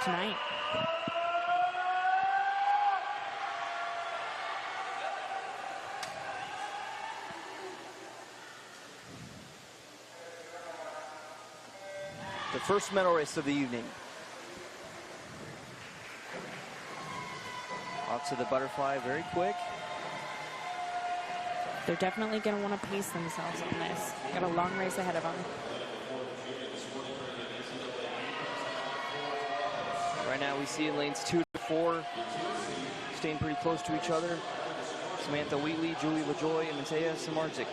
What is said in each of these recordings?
tonight. The first medal race of the evening. Off to the butterfly, very quick. They're definitely going to want to pace themselves on this. Got a long race ahead of them. Right now we see in lanes 2 to 4, staying pretty close to each other. Samantha Wheatley, Julie LaJoy, and Matea Samardzic.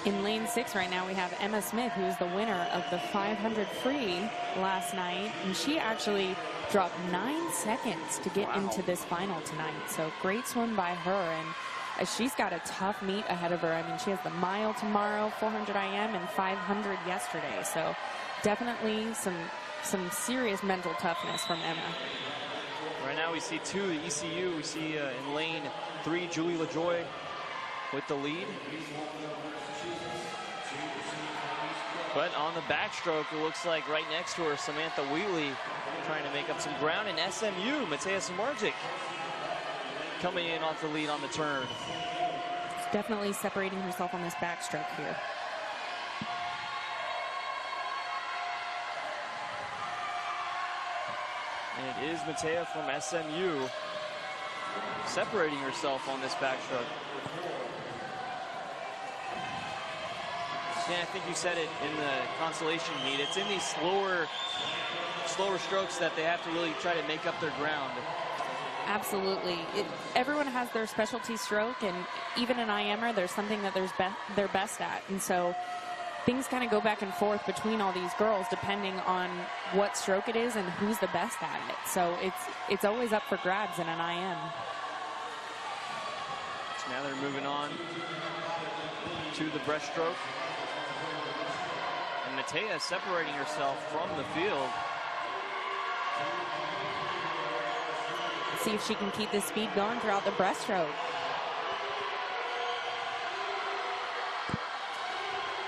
In lane 6 right now, we have Emma Smith, who is the winner of the 500 free last night. And she actually dropped 9 seconds to get into this final tonight. So great swim by her. And she's got a tough meet ahead of her. I mean, she has the mile tomorrow, 400 IM, and 500 yesterday. So definitely some serious mental toughness from Emma. Right now we see 2 ECU. We see in lane 3, Julie LaJoy with the lead. But on the backstroke, it looks like right next to her, Samantha Wheatley trying to make up some ground. And SMU, Matea Samardzic, coming in off the lead on the turn. Definitely separating herself on this backstroke here. And it is Matea from SMU separating herself on this backstroke. Yeah, I think you said it in the consolation heat. It's in these slower strokes that they have to really try to make up their ground. Absolutely. Everyone has their specialty stroke, and even in IMer, there's something that they're best at. And so things kind of go back and forth between all these girls depending on what stroke it is and who's the best at it. So it's always up for grabs in an IM. So now they're moving on to the breaststroke. And Matea separating herself from the field. Let's see if she can keep this speed going throughout the breaststroke.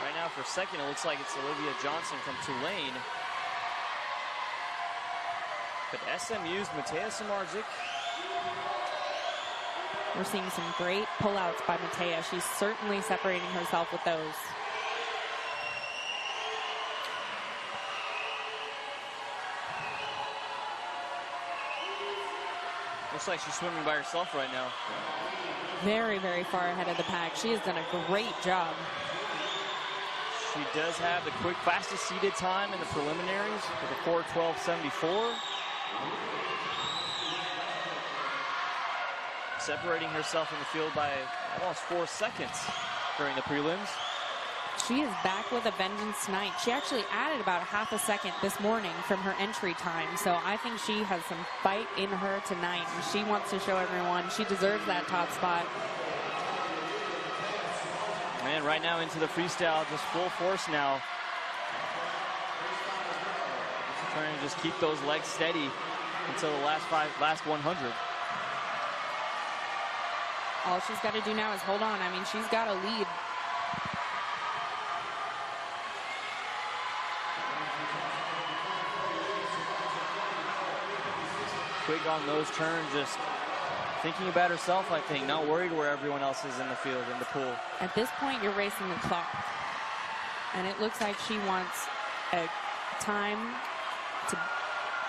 Right now for second, it looks like it's Olivia Johnson from Tulane. But SMU's Matea Samardzic. We're seeing some great pullouts by Matea. She's certainly separating herself with those. Looks like she's swimming by herself right now. Very, very far ahead of the pack. She has done a great job. She does have the quick fastest seated time in the preliminaries with a 4:12.74. Separating herself in the field by almost 4 seconds during the prelims. She is back with a vengeance tonight. She actually added about half a second this morning from her entry time. So I think she has some fight in her tonight. And she wants to show everyone she deserves that top spot. And right now into the freestyle, just full force now. Trying to just keep those legs steady until the last 100. All she's got to do now is hold on. I mean, she's got a lead. Quick on those turns, just thinking about herself, I think, not worried where everyone else is in the field, in the pool. At this point, you're racing the clock. And it looks like she wants a time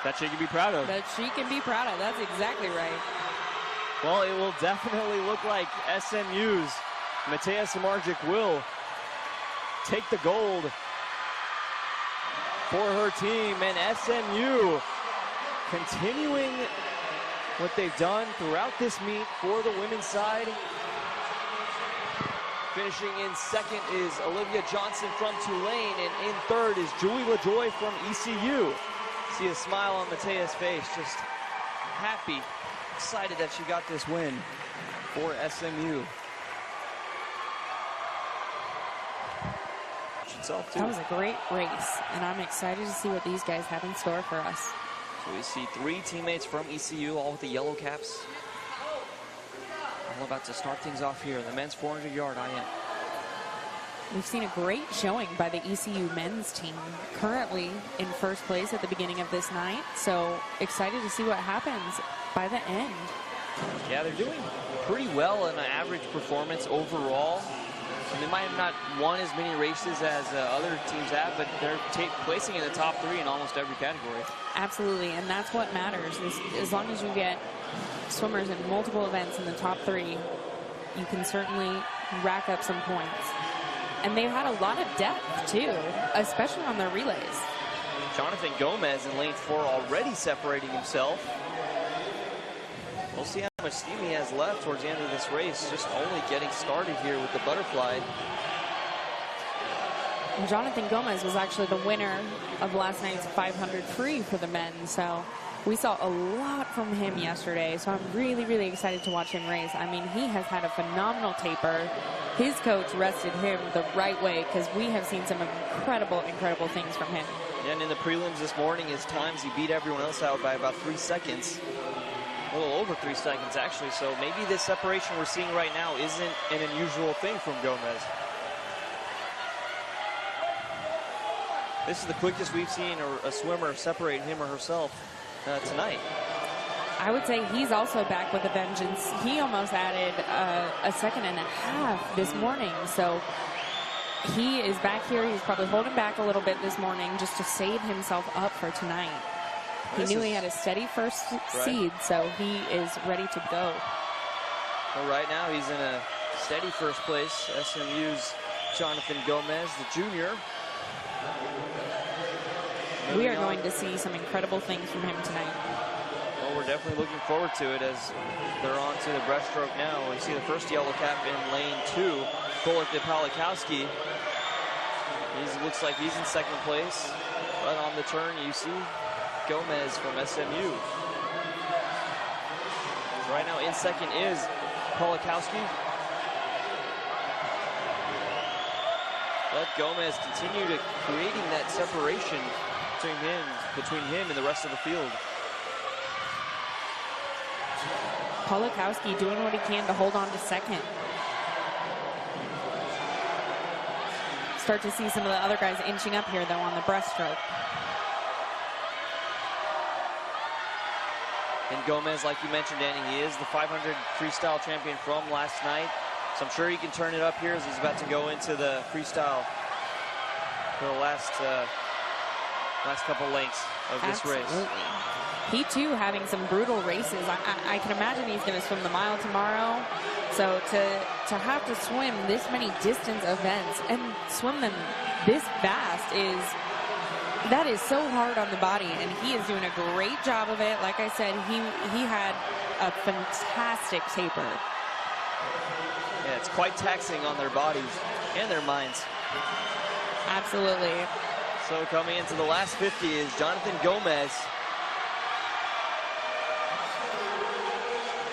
that she can be proud of. That she can be proud of. That's exactly right. Well, it will definitely look like SMU's Matea Samardzic will take the gold for her team. And SMU continuing what they've done throughout this meet for the women's side. Finishing in second is Olivia Johnson from Tulane, and in third is Julie LaJoy from ECU. See a smile on Matea's face, just happy, excited that she got this win for SMU. That was a great race, and I'm excited to see what these guys have in store for us. So we see 3 teammates from ECU, all with the yellow caps. All about to start things off here in the men's 400-yard IM. We've seen a great showing by the ECU men's team, currently in first place at the beginning of this night. So excited to see what happens by the end. Yeah, they're doing pretty well in an average performance overall. And they might have not won as many races as other teams have, but they're placing in the top 3 in almost every category. Absolutely, and that's what matters. As long as you get swimmers in multiple events in the top 3, you can certainly rack up some points. And they've had a lot of depth, too, especially on their relays. Jonathan Gomez in lane 4 already separating himself. We'll see how much steam he has left towards the end of this race. Just only getting started here with the butterfly. And Jonathan Gomez was actually the winner of last night's 500 free for the men. So we saw a lot from him yesterday. So I'm really, really excited to watch him race. I mean, he has had a phenomenal taper. His coach rested him the right way because we have seen some incredible, incredible things from him. Yeah, and in the prelims this morning, his times, he beat everyone else out by about 3 seconds. A little over 3 seconds, actually. So maybe this separation we're seeing right now isn't an unusual thing from Gomez. This is the quickest we've seen a swimmer separate him or herself tonight. I would say he's also back with a vengeance. He almost added a second and a half this morning. So he is back here. He's probably holding back a little bit this morning just to save himself up for tonight. He knew he had a steady first seed, so he is ready to go. Well, right now he's in a steady first place. SMU's Jonathan Gomez, the junior. We are going to see some incredible things from him tonight. Well, we're definitely looking forward to it as they're on to the breaststroke now. We see the first yellow cap in lane 2, Polak de Palikowski. He looks like he's in second place. But on the turn, you see Gomez from SMU. Right now in second is Palikowski. Let Gomez continue to creating that separation between him and the rest of the field. Palikowski doing what he can to hold on to second. Start to see some of the other guys inching up here, though, on the breaststroke. And Gomez, like you mentioned, Danny, he is the 500 freestyle champion from last night. So I'm sure he can turn it up here as he's about to go into the freestyle for the last couple lengths of this race. He, too, having some brutal races. I can imagine he's going to swim the mile tomorrow. So to have to swim this many distance events and swim them this fast that is so hard on the body, and he is doing a great job of it. Like I said, he had a fantastic taper. Yeah, it's quite taxing on their bodies and their minds. Absolutely. So coming into the last 50 is Jonathan Gomez.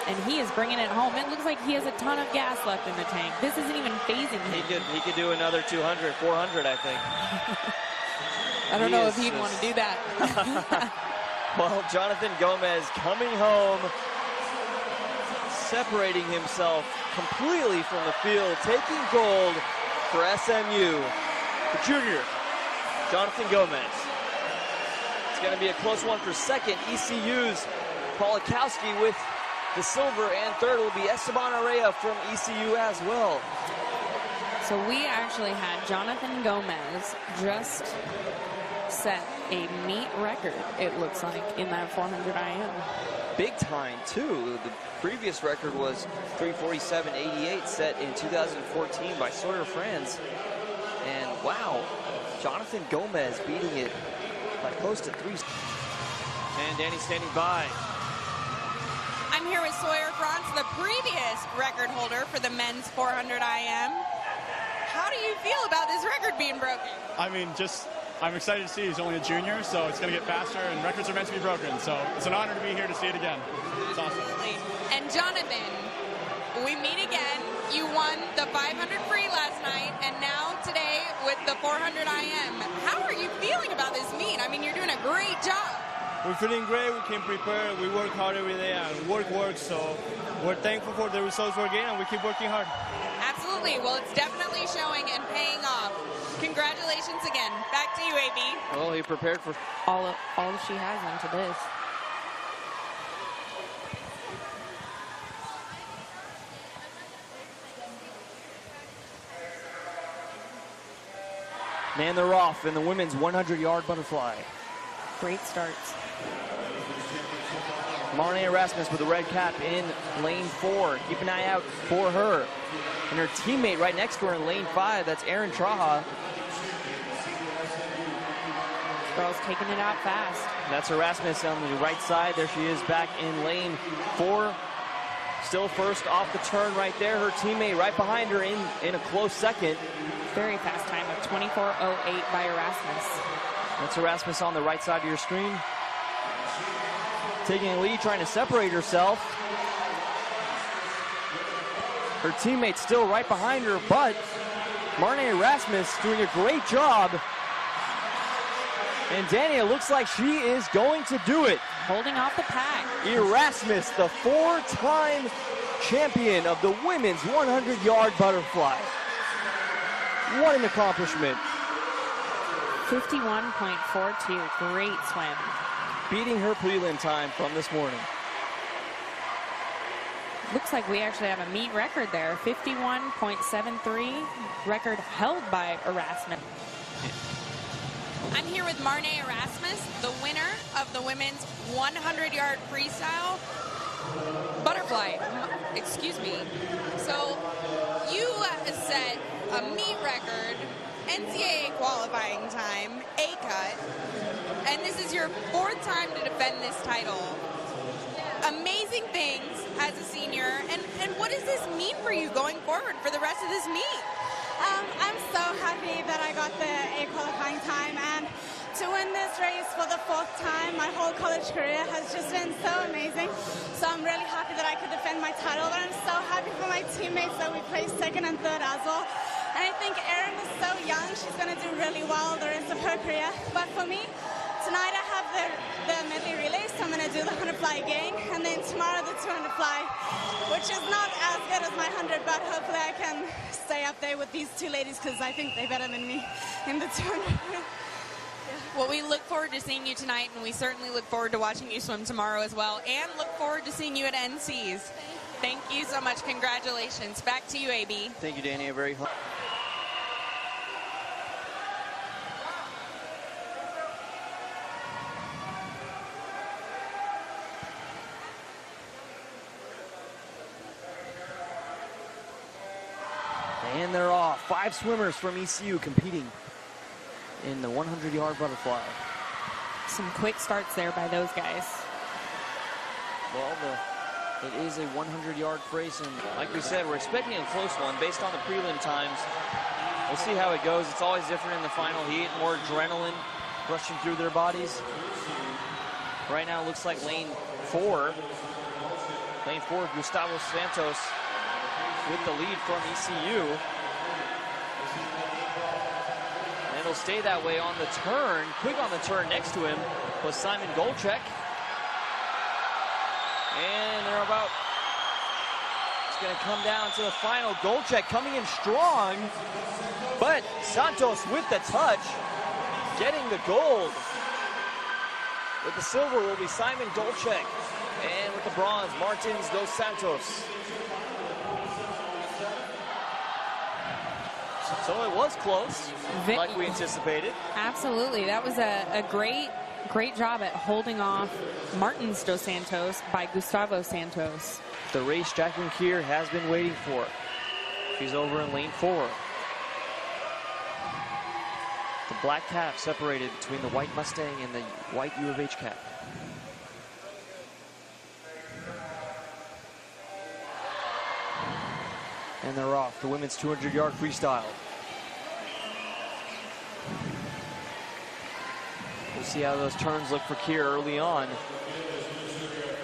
And he is bringing it home. It looks like he has a ton of gas left in the tank. This isn't even phasing him. He could do another 200, 400, I think. I don't know if he'd want to do that. Well, Jonathan Gomez coming home, separating himself completely from the field, taking gold for SMU. The junior, Jonathan Gomez. It's going to be a close one for second. ECU's Palikowski with the silver, and third will be Esteban Araya from ECU as well. So we actually had Jonathan Gomez just set a meet record, it looks like, in that 400 IM. Big time, too. The previous record was 3:47.88 set in 2014 by Sawyer Franz. And wow, Jonathan Gomez beating it by close to 3. And Danny standing by. I'm here with Sawyer Franz, the previous record holder for the men's 400 IM. How do you feel about this record being broken? I mean, I'm excited to see he's only a junior, so it's going to get faster, and records are meant to be broken. So it's an honor to be here to see it again. It's awesome. And Jonathan, we meet again. You won the 500 free last night, and now today with the 400 IM. How are you feeling about this meet? I mean, you're doing a great job. We're feeling great. We came prepared. We work hard every day, and work. So we're thankful for the results we're getting, and we keep working hard. Absolutely. Absolutely. Well, it's definitely showing and paying off. Congratulations again. Back to you, AB. Well, he prepared for All she has into this. and they're off in the women's 100-yard butterfly. Great starts. Marne Erasmus with the red cap in lane 4. Keep an eye out for her. And her teammate right next to her in lane 5, that's Erin Traha. Girls taking it out fast. That's Erasmus on the right side. There she is back in lane 4. Still first off the turn right there. Her teammate right behind her in a close second. Very fast time of 24:08 by Erasmus. That's Erasmus on the right side of your screen. Taking a lead, trying to separate herself. Her teammate's still right behind her, but Marne Erasmus doing a great job. And Danny, it looks like she is going to do it. Holding off the pack. Erasmus, the 4-time champion of the women's 100-yard butterfly. What an accomplishment. 51.42, great swim. Beating her prelim time from this morning. Looks like we actually have a meet record there. 51.73, record held by Erasmus. I'm here with Marne Erasmus, the winner of the women's 100-yard freestyle butterfly. Excuse me. So you set a meet record, NCAA qualifying time, A-cut, and this is your 4th time to defend this title. Amazing things as a senior, and what does this mean for you going forward for the rest of this meet? I'm so happy that I got the A qualifying time, and to win this race for the 4th time, my whole college career has just been so amazing. So I'm really happy that I could defend my title, but I'm so happy for my teammates that we placed 2nd and 3rd as well. And I think Erin is so young, she's going to do really well the rest of her career. But for me, tonight I have the medley relay, so I'm going to do the 100 fly again, and then tomorrow the 200 fly, which is not as good as my 100, but hopefully I can stay up there with these two ladies because I think they're better than me in the 200. Well, we look forward to seeing you tonight, and we certainly look forward to watching you swim tomorrow as well, and look forward to seeing you at NC's. Thank you so much. Congratulations. Back to you, AB. Thank you, Danny. A very And they're off. 5 swimmers from ECU competing in the 100-yard butterfly. Some quick starts there by those guys. Well, it is a 100-yard race, and like we said, we're expecting a close one based on the prelim times. We'll see how it goes. It's always different in the final heat, more adrenaline rushing through their bodies. Right now, it looks like lane 4, Gustavo Santos with the lead from ECU. And it'll stay that way on the turn. Quick on the turn next to him was Simon Golchek. And they're about, it's going to come down to the final. Golchek coming in strong, but Santos with the touch, getting the gold. With the silver will be Simon Golchek. And with the bronze, Martins dos Santos. So it was close, like we anticipated. Absolutely. That was a great job at holding off Martins dos Santos by Gustavo Santos. The race Jacqueline Keir has been waiting for. She's over in lane 4. The black cap separated between the white Mustang and the white U of H cap. And they're off. The women's 200-yard freestyle. We'll see how those turns look for Keir early on.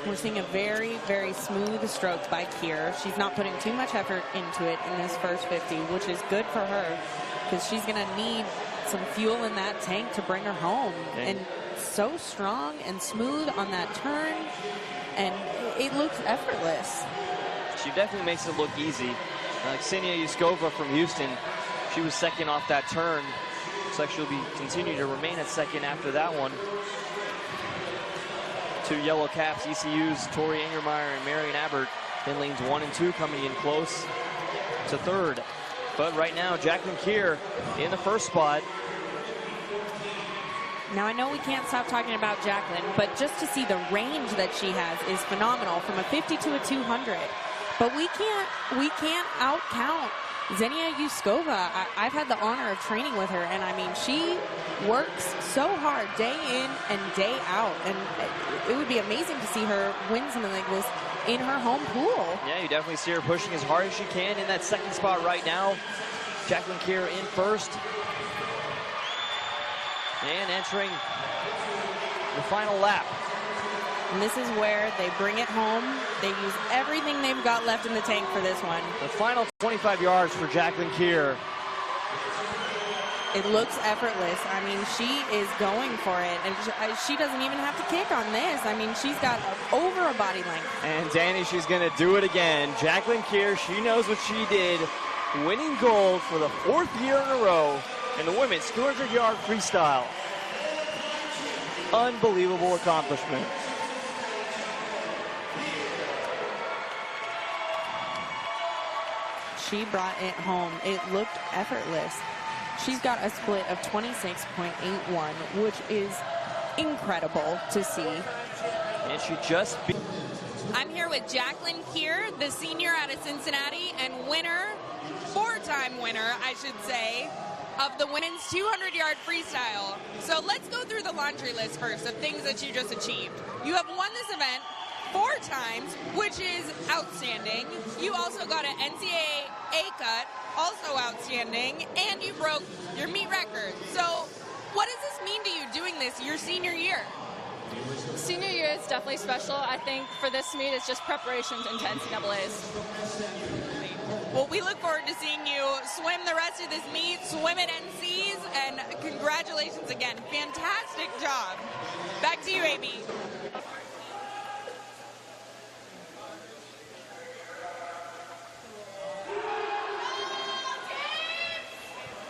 We're seeing a very, very smooth stroke by Keir. She's not putting too much effort into it in this first 50, which is good for her because she's going to need some fuel in that tank to bring her home. And so strong and smooth on that turn, and it looks effortless. She definitely makes it look easy. Ksenia Yuskova from Houston, she was second off that turn. Looks like she'll be continue to remain at second after that one. Two yellow caps, ECU's Tori Engermeyer and Marion Abbott in lanes 1 and 2 coming in close to third. But right now, Jacqueline Keir in the first spot. Now, I know we can't stop talking about Jacqueline, but just to see the range that she has is phenomenal from a 50 to a 200. But we can't out-count Ksenia Yuskova. I've had the honor of training with her, and I mean, she works so hard day in and day out, and it would be amazing to see her win something like this in her home pool. Yeah, you definitely see her pushing as hard as she can in that second spot right now. Jacqueline Keir in first. And entering the final lap. And this is where they bring it home. They use everything they've got left in the tank for this one. The final 25 yards for Jacqueline Keir. It looks effortless. I mean, she is going for it. And she doesn't even have to kick on this. I mean, she's got over a body length. And Danny, she's going to do it again. Jacqueline Keir, she knows what she did. Winning gold for the 4th year in a row in the women's 200-yard freestyle. Unbelievable accomplishment. She brought it home. It looked effortless. She's got a split of 26.81, which is incredible to see. And she just beat. I'm here with Jacqueline Keir, the senior out of Cincinnati and winner, 4-time winner, I should say, of the women's 200-yard freestyle. So let's go through the laundry list first of things that you just achieved. You have won this event 4 times, which is outstanding. You also got an NCAA A cut, also outstanding, and you broke your meet record. So what does this mean to you doing this your senior year? Senior year is definitely special. I think for this meet, it's just preparation into NCAAs. Well, we look forward to seeing you swim the rest of this meet, swim at NCs, and congratulations again. Fantastic job. Back to you, AB.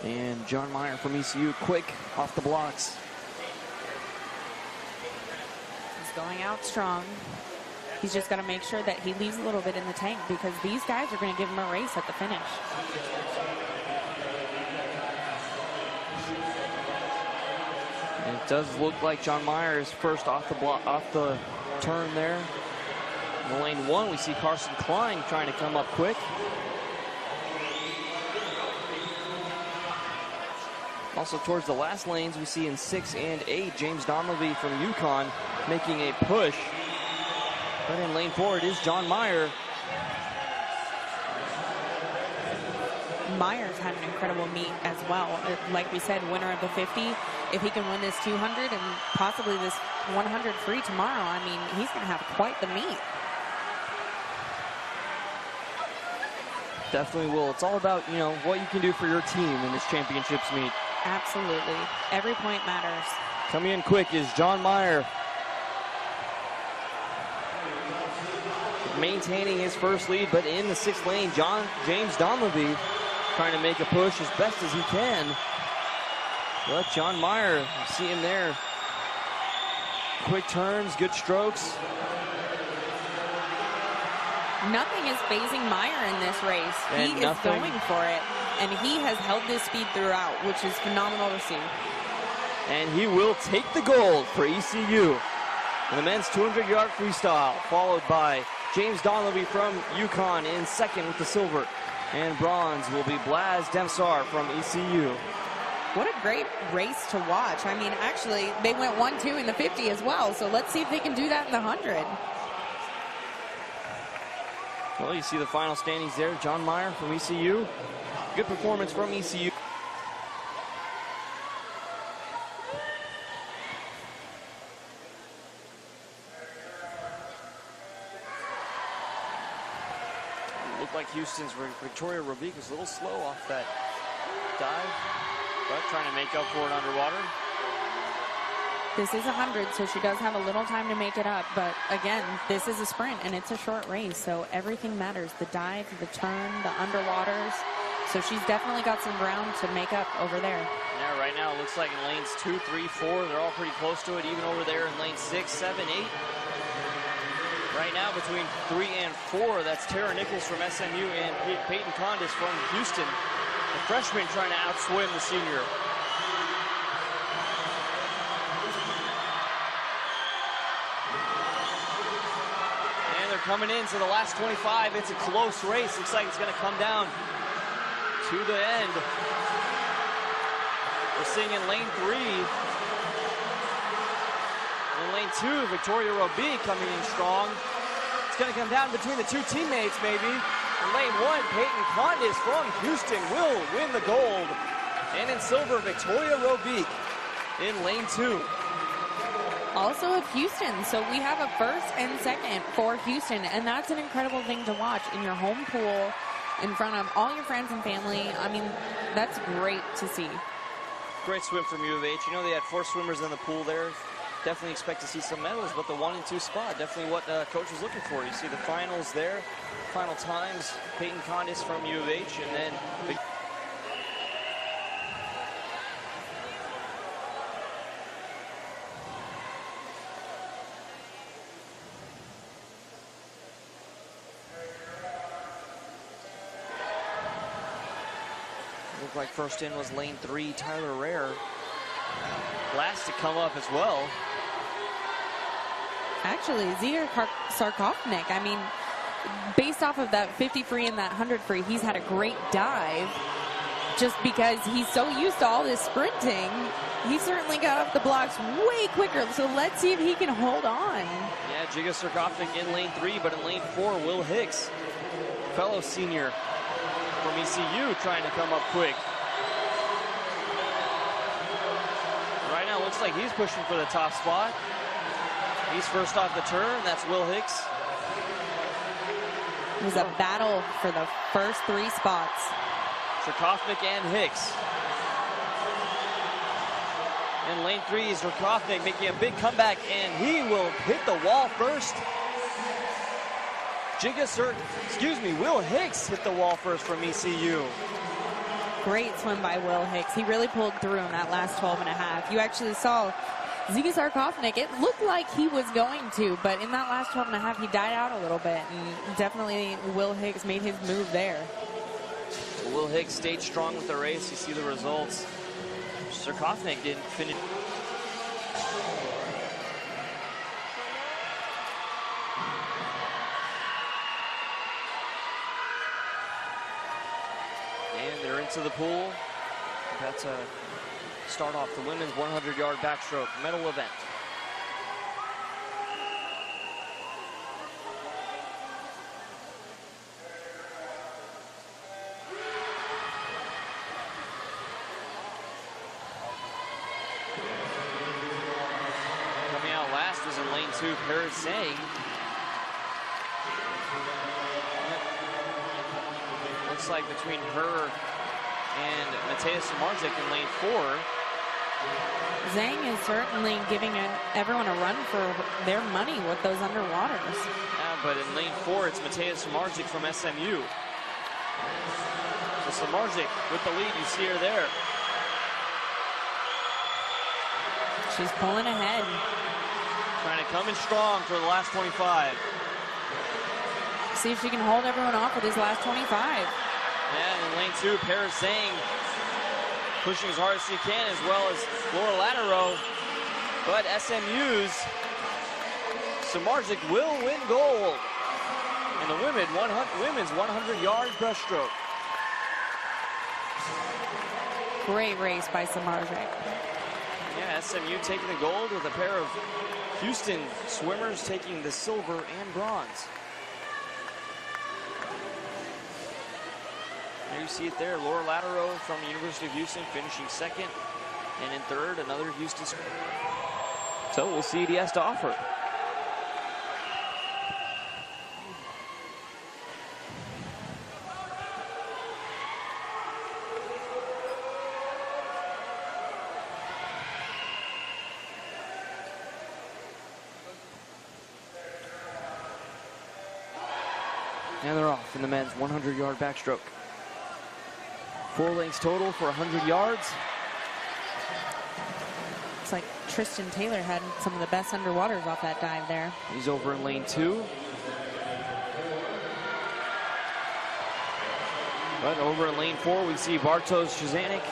And John Meyer from ECU, quick off the blocks. He's going out strong. He's just got to make sure that he leaves a little bit in the tank because these guys are going to give him a race at the finish. And it does look like John Meyer is first off the turn there. In lane 1, we see Carson Klein trying to come up quick. Also towards the last lanes, we see in 6 and 8, James Donnelly from UConn making a push. But in lane 4, it is John Meyer. Meyer's had an incredible meet as well. Like we said, winner of the 50. If he can win this 200 and possibly this 100 free tomorrow, I mean, he's going to have quite the meet. Definitely will. It's all about, you know, what you can do for your team in this championships meet. Absolutely. Every point matters. Coming in quick is John Meyer. Maintaining his first lead, but in the 6th lane, James Donlevy trying to make a push as best as he can. But John Meyer, you see him there. Quick turns, good strokes. Nothing is phasing Meyer in this race. And he is going for it, and he has held this speed throughout, which is phenomenal to see. And he will take the gold for ECU in the men's 200-yard freestyle, followed by James Donlevy from UConn in 2nd with the silver. And bronze will be Blaz Demsar from ECU. What a great race to watch. I mean, actually, they went 1-2 in the 50 as well, so let's see if they can do that in the 100. Well, you see the final standings there. John Meyer from ECU. Good performance from ECU. Looked like Houston's Victoria Robic was a little slow off that dive, but trying to make up for it underwater. This is 100, so she does have a little time to make it up. But again, this is a sprint, and it's a short race, so everything matters. The dive, the turn, the underwaters. So she's definitely got some ground to make up over there. Yeah, right now it looks like in lanes 2, 3, 4, they're all pretty close to it, even over there in lane 6, 7, 8. Right now between 3 and 4, that's Tara Nichols from SMU and Peyton Condis from Houston. The freshman trying to outswim the senior. And they're coming into the last 25. It's a close race. Looks like it's going to come down to the end. We're seeing in lane 3. In lane 2, Victoria Roby coming in strong. It's going to come down between the two teammates, maybe. In lane 1, Peyton Condis from Houston will win the gold. And in silver, Victoria Roby in lane 2. Also of Houston, so we have a first and second for Houston, and that's an incredible thing to watch in your home pool, in front of all your friends and family. I mean, that's great to see. Great swim from U of H. You know, they had 4 swimmers in the pool there. Definitely expect to see some medals, but the 1 and 2 spot, definitely what coach was looking for. You see the finals there, final times, Peyton Condis from U of H, and then looked like first in was lane 3, Tyler Rare. Last to come up as well. Actually, Ziger Sarkovnik, I mean, based off of that 50 free and that 100 free, he's had a great dive. Just because he's so used to all this sprinting, he certainly got off the blocks way quicker. So let's see if he can hold on. Yeah, Ziger Sarkovnik in lane 3, but in lane 4, Will Hicks, fellow senior from ECU, trying to come up quick. Right now, looks like he's pushing for the top spot. He's first off the turn. That's Will Hicks. It was a battle for the first 3 spots. Sarkovnik and Hicks. In lane 3 is Sarkovnik making a big comeback, and he will hit the wall first. Will Hicks hit the wall first from ECU. Great swim by Will Hicks. He really pulled through in that last 12 and a half. You actually saw Ziger Sarkovnik, it looked like he was going to, but in that last 12 and a half, he died out a little bit, and definitely Will Hicks made his move there. Will Hicks stayed strong with the race. You see the results. Sarkovnik didn't finish. And they're into the pool. About to start off the women's 100-yard backstroke medal event. Coming out last was in lane 2, Paris Zhang. Looks like between her and Mateus Samardzic in lane 4. Zhang is certainly giving everyone a run for their money with those underwaters. Yeah, but in lane 4, it's Mateus Samardzic from SMU. So Samardzic with the lead, you see her there. She's pulling ahead. Trying to come in strong for the last 25. See if she can hold everyone off with this last 25. Yeah, in lane 2, Paris Zhang pushing as hard as she can, as well as Laura Latero. But SMU's Samardzic will win gold in the women's 100-yard breaststroke. Great race by Samardzic. Yeah, SMU taking the gold with a pair of Houston swimmers taking the silver and bronze. There you see it there, Laura Latero from the University of Houston finishing second, and in third, another Houston swimmer. So we'll see what he has to offer. And they're off in the men's 100-yard backstroke. 4 lengths total for 100 yards. It's like Tristan Taylor had some of the best underwaters off that dive there. He's over in lane 2. But over in lane 4, we see Bartosz Szyzanek,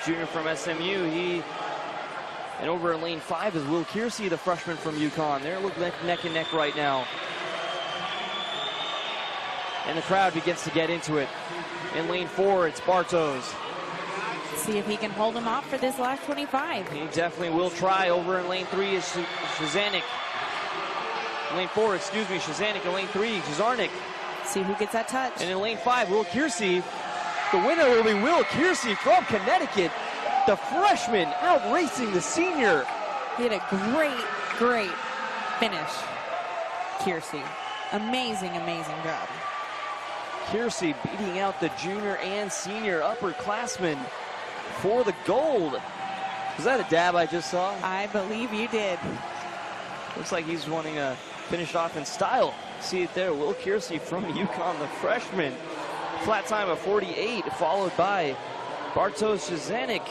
junior from SMU. And over in lane 5 is Will Kiersey, the freshman from UConn. They're looking neck and neck right now. And the crowd begins to get into it. In lane 4, it's Bartosz. See if he can hold him off for this last 25. He definitely will try. Over in lane 3 is Szyzanek. Lane 4, excuse me, Szyzanek. In lane 3, Szyzanek. See who gets that touch. And in lane 5, Will Kiersey. The winner will be Will Kiersey from Connecticut. The freshman out-racing the senior. He had a great finish. Kiersey. Amazing job. Kiersey beating out the junior and senior upperclassmen for the gold. Was that a dab I just saw? I believe you did. Looks like he's wanting to finish off in style. See it there, Will Kiersey from UConn, the freshman. Flat time of 48, followed by Bartosz Szyzanek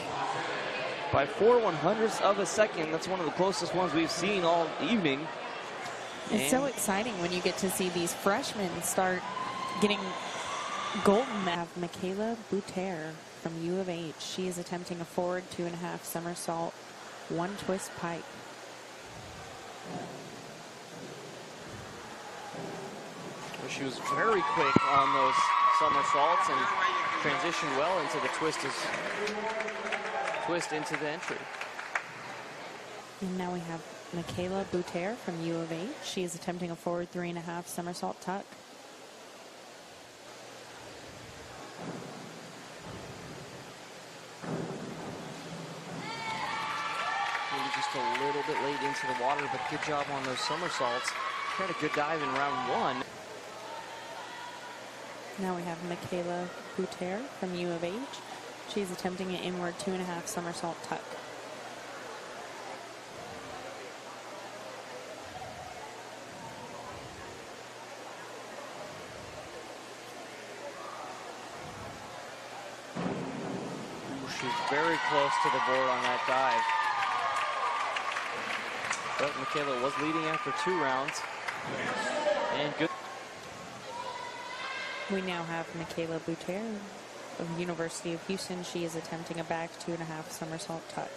by 4/100ths of a second. That's one of the closest ones we've seen all evening. It's so exciting when you get to see these freshmen start getting golden. We have Michaela Bouter from U of H. She is attempting a forward 2.5 somersault, 1 twist pike. She was very quick on those somersaults and transitioned well into the twist into the entry. And now we have Michaela Bouter from U of H. She is attempting a forward 3.5 somersault tuck. Maybe just a little bit late into the water, but good job on those somersaults. She had a good dive in round 1. Now we have Michaela Bouter from U of H. She's attempting an inward 2.5 somersault tuck. She's very close to the board on that dive. But Michaela was leading after 2 rounds. And good. We now have Michaela Bouter of the University of Houston. She is attempting a back 2.5 somersault tuck.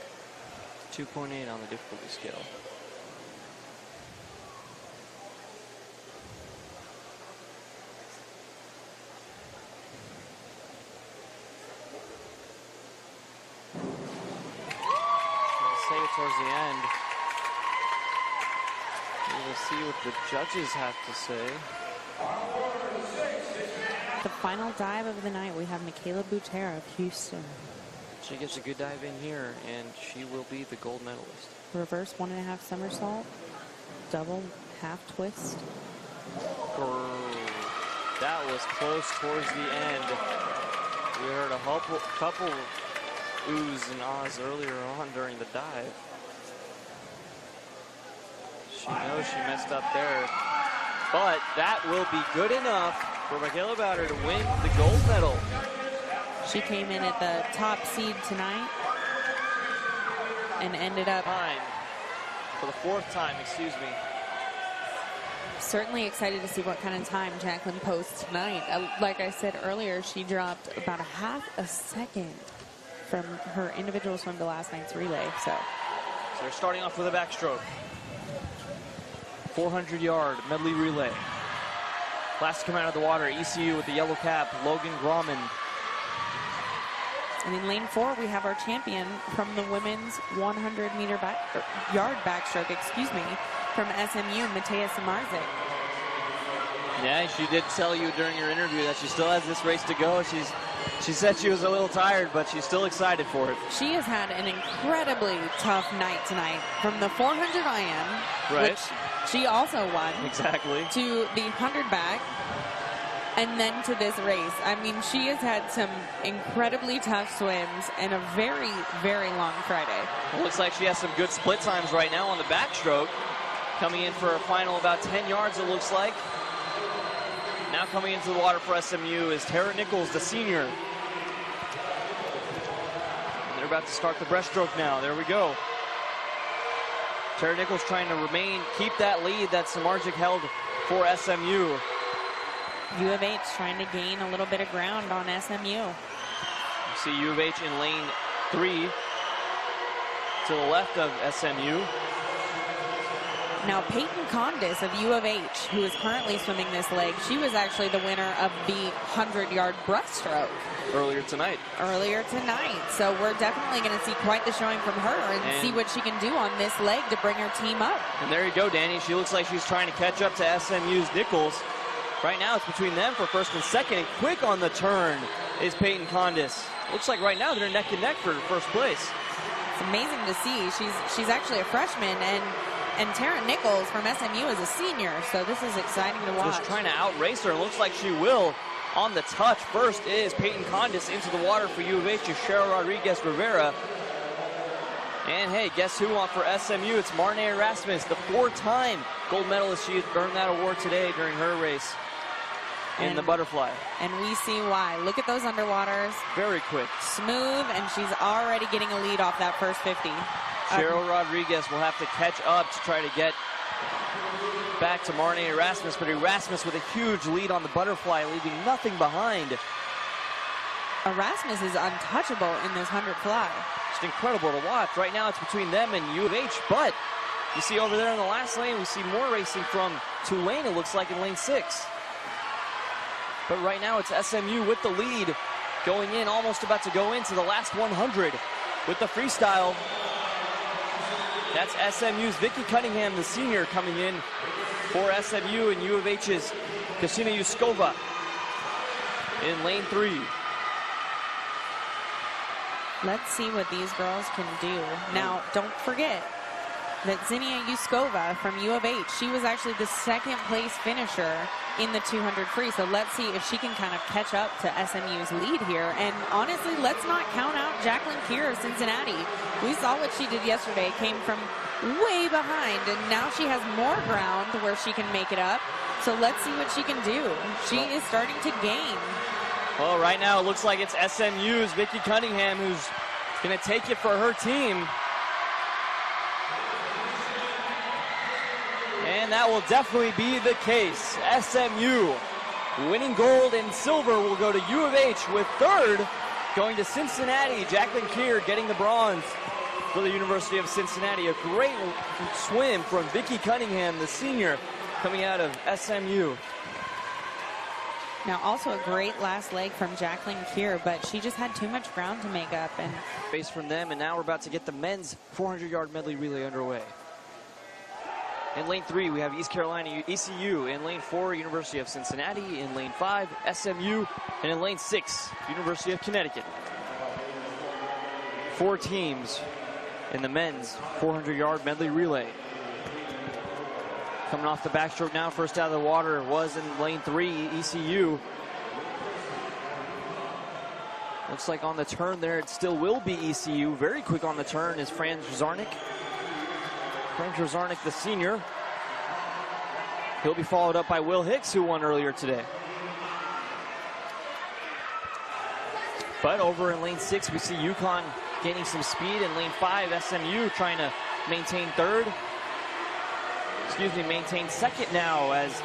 2.8 on the difficulty scale. Say it towards the end. We'll see what the judges have to say. The final dive of the night, we have Michaela Bouter of Houston. She gets a good dive in here, and she will be the gold medalist. Reverse 1.5 somersault, double half twist. That was close towards the end. We heard a couple oohs and ahs earlier on during the dive. She knows she messed up there, but that will be good enough for Michaela Bouter to win the gold medal. She came in at the top seed tonight and ended up for the 4th time, excuse me. Certainly excited to see what kind of time Jacqueline posts tonight. Like I said earlier, she dropped about a half a second from her individual swim to last night's relay. So they're starting off with a backstroke. 400-yard medley relay. Last to come out of the water, ECU with the yellow cap, Logan Grauman. And in lane 4, we have our champion from the women's 100-meter yard backstroke, excuse me, from SMU, Matea Samardzic. Yeah, she did tell you during your interview that she still has this race to go. She said she was a little tired, but she's still excited for it. She has had an incredibly tough night tonight, from the 400 IM, which she also won. Exactly. To the 100 back, and then to this race. I mean, she has had some incredibly tough swims and a very, very long Friday. It looks like she has some good split times right now on the backstroke. Coming in for a final about 10 yards, it looks like. now coming into the water for SMU is Tara Nichols, the senior. And they're about to start the breaststroke now. There we go. Tara Nichols trying to keep that lead that Samardzic held for SMU. U of H trying to gain a little bit of ground on SMU. You see U of H in lane 3 to the left of SMU. Now Peyton Condis of U of H, who is currently swimming this leg, she was actually the winner of the 100-yard breaststroke earlier tonight. So we're definitely going to see quite the showing from her and see what she can do on this leg to bring her team up. And there you go, Danny. She looks like she's trying to catch up to SMU's Nichols. Right now it's between them for first and second, and quick on the turn is Peyton Condis. Looks like right now they're neck and neck for first place. It's amazing to see. She's actually a freshman, and Tara Nichols from SMU is a senior, so this is exciting to watch. Just trying to outrace her. Looks like she will on the touch. First is Peyton Condis into the water for U of H, Cheryl Rodriguez Rivera. And hey, guess who on for SMU? It's Marne Erasmus, the 4-time gold medalist. She earned that award today during her race in the butterfly. And we see why. Look at those underwaters. Very quick. Smooth, and she's already getting a lead off that first 50. Cheryl Rodriguez will have to catch up to try to get back to Marne Erasmus, but Erasmus with a huge lead on the butterfly, leaving nothing behind. Erasmus is untouchable in this 100 fly. Just incredible to watch. Right now it's between them and U of H, but you see over there in the last lane, we see more racing from Tulane, it looks like, in lane 6. But right now it's SMU with the lead, going in, almost about to go into the last 100 with the freestyle. That's SMU's Vicky Cunningham, the senior, coming in for SMU, and U of H's Katarzyna Yuskova in lane 3. Let's see what these girls can do. Now, don't forget that Zynia Yuskova from U of H, she was actually the 2nd place finisher in the 200 free. So let's see if she can kind of catch up to SMU's lead here. And honestly, let's not count out Jacqueline Keir of Cincinnati. We saw what she did yesterday, came from way behind, and now she has more ground where she can make it up. So let's see what she can do. She is starting to gain. Well, right now it looks like it's SMU's Vicky Cunningham who's going to take it for her team. And that will definitely be the case. SMU winning gold, and silver will go to U of H, with 3rd going to Cincinnati. Jacqueline Keir getting the bronze for the University of Cincinnati. A great swim from Vicky Cunningham, the senior, coming out of SMU. Now, also a great last leg from Jacqueline Keir, but she just had too much ground to make up. And base from them, and now we're about to get the men's 400-yard medley relay underway. In lane 3, we have East Carolina ECU. In lane 4, University of Cincinnati. In lane 5, SMU. And in lane 6, University of Connecticut. 4 teams in the men's 400-yard medley relay. Coming off the backstroke now, first out of the water was in lane 3, ECU. Looks like on the turn there, it still will be ECU. Very quick on the turn is Franz Zarnik. Franz Zarnik, the senior. He'll be followed up by Will Hicks, who won earlier today. But over in lane 6, we see UConn gaining some speed. In lane 5, SMU trying to maintain 3rd. Maintain 2nd now as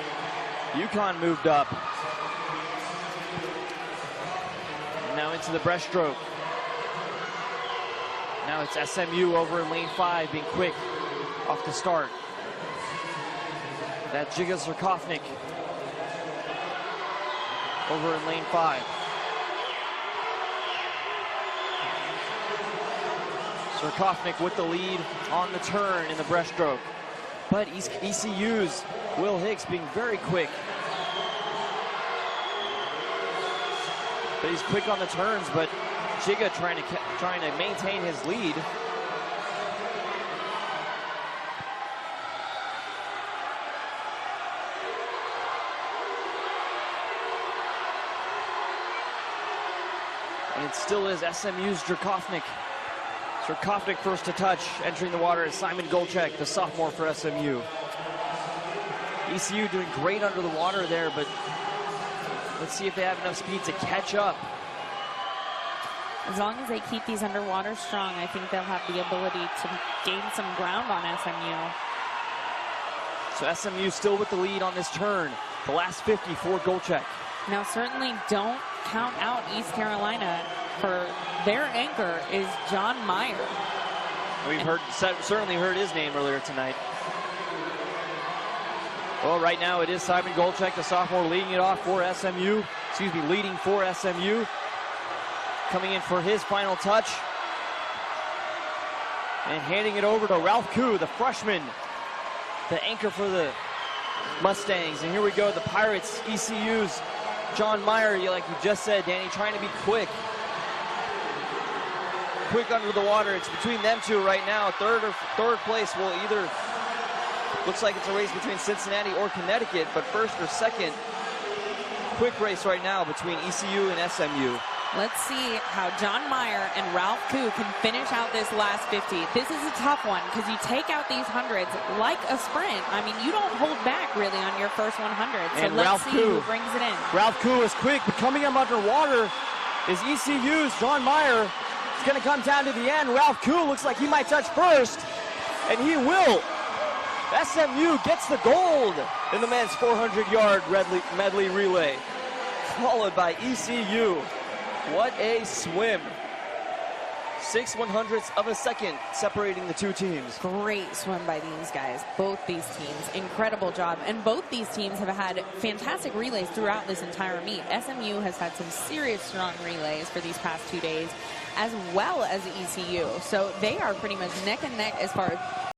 UConn moved up. And now into the breaststroke. Now it's SMU over in lane 5 being quick off the start. That Jiga Zerkovnik over in lane 5. Zerkovnik with the lead on the turn in the breaststroke. But ECU's Will Hicks being very quick. But he's quick on the turns, but Jiga trying to maintain his lead. And it still is SMU's Zerkovnik. Zerkovnik first to touch, entering the water is Simon Golchek, the sophomore for SMU. ECU doing great under the water there, but Let's see if they have enough speed to catch up. As long as they keep these underwater strong, I think they'll have the ability to gain some ground on SMU. So SMU still with the lead on this turn. The last 50 for Golchek. Now, certainly don't count out East Carolina, for their anchor is John Meyer. We've certainly heard his name earlier tonight. Well, right now it is Simon Golchek, the sophomore, leading it off for SMU. Leading for SMU. Coming in for his final touch. And handing it over to Ralph Koo, the freshman, the anchor for the Mustangs. And here we go, the Pirates, ECU's John Meyer, like you just said, Danny, trying to be quick. Quick under the water. It's between them two right now. Third place will either, looks like it's a race between Cincinnati or Connecticut, but first or second, quick race right now between ECU and SMU. Let's see how John Meyer and Ralph Koo can finish out this last 50. This is a tough one because you take out these hundreds like a sprint. I mean, you don't hold back really on your first 100. So and let's see who brings it in. Ralph Koo is quick, but coming up underwater is ECU's John Meyer. It's going to come down to the end. Ralph Koo looks like he might touch first, and he will. SMU gets the gold in the men's 400-yard medley relay, followed by ECU. What a swim. 6/100ths of a second separating the two teams. Great swim by these guys, both these teams. Incredible job. And both these teams have had fantastic relays throughout this entire meet. SMU has had some serious strong relays for these past 2 days, as well as ECU. So they are pretty much neck and neck as far as